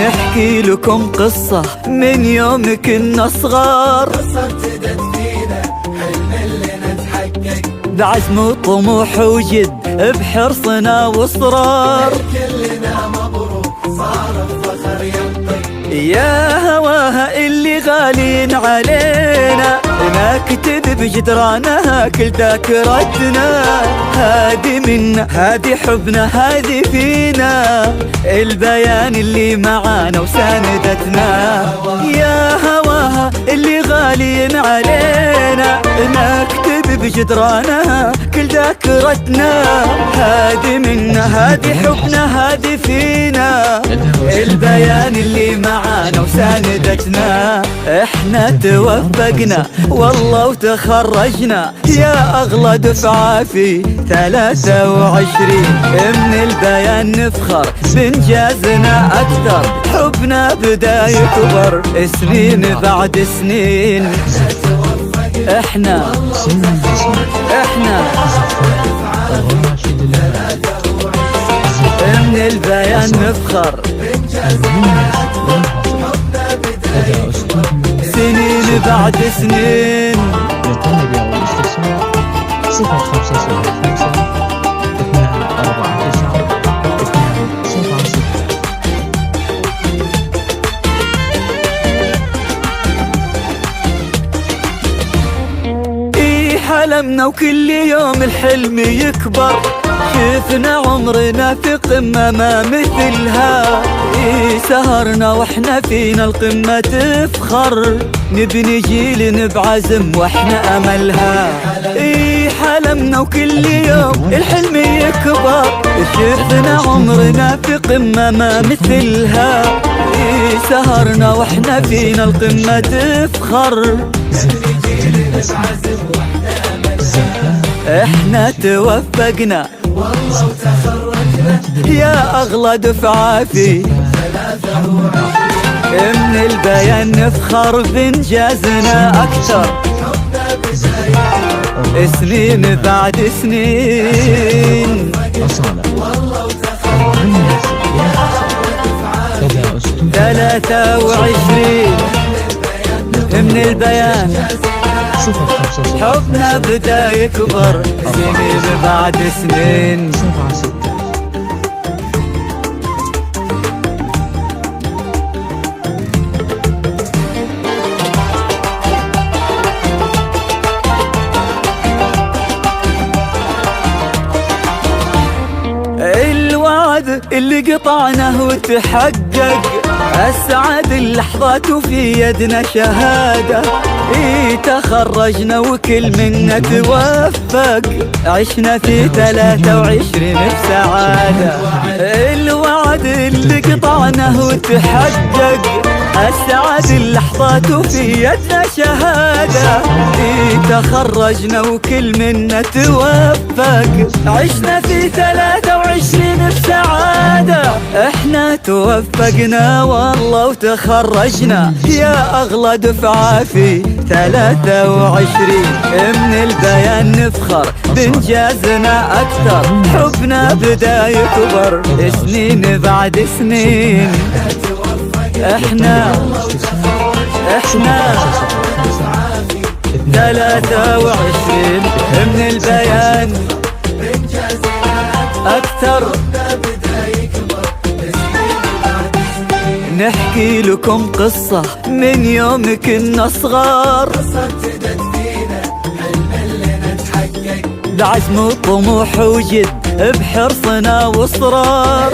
نحكي لكم قصة من يوم كنا صغار، قصة ابتدت فينا حلم لنا تحقق، بعزم وطموح وجد بحرصنا واصرار. كلنا مبروك صار الفخر ينطق، يا هواها اللي غالين علينا نكتب بجدرانها كل ذاكرتنا. هادي منا هادي حبنا هادي فينا، البيان اللي معانا وساندتنا. يا هواها اللي غالين علينا نكتب بجدرانها كل ذاكرتنا. هادي منا هادي حبنا هادي فينا، البيان اللي معانا وساندتنا. احنا توفقنا والله وتخرجنا، يا اغلى دفعة في 23. من البيان نفخر بانجازنا اكثر، حبنا بدا يكبر سنين بعد سنين. احنا من البيان نفخر سنين بعد سنين. للطلب أو الاستفسار 0505 249 206. ايه حلمنا وكل يوم الحلم يكبر، شفنا عمرنا في قمة ما مثلها. إيه سهرنا واحنا فينا القمة تفخر، نبني جيل بعزم واحنا املها. إيه حلمنا وكل يوم الحلم يكبر، شفنا عمرنا في قمة ما مثلها. إيه سهرنا واحنا فينا القمة تفخر، احنا توفقنا والله وتخرجنا، يا اغلى دفعة في 23. من البيان نفخر بانجازنا اكثر، سنين بعد سنين. والله وتخرجنا 23 من البيان حبنا بدا يكبر سنين بعد سنين. 76. الوعد اللي قطعناه وتحقق، أسعد اللحظات وفي يدنا شهادة. إيه تخرجنا وكل منا توفق، عشنا في 23 بسعادة. الوعد اللي قطعناه وتحقق، أسعد اللحظات وفي يدنا شهادة. إيه تخرجنا وكل منا توفق، عشنا في 23 بسعادة. احنا توفقنا والله وتخرجنا، يا اغلى دفعة في 23. من البيان نفخر بانجازنا اكثر، حبنا بدا يكبر سنين بعد سنين. احنا 23 من البيان اكثر. نحكي لكم قصة من يوم كنا صغار، قصة ابتدت فينا حلم لنا تحقق، بعزم وطموح وجد بحرصنا واصرار.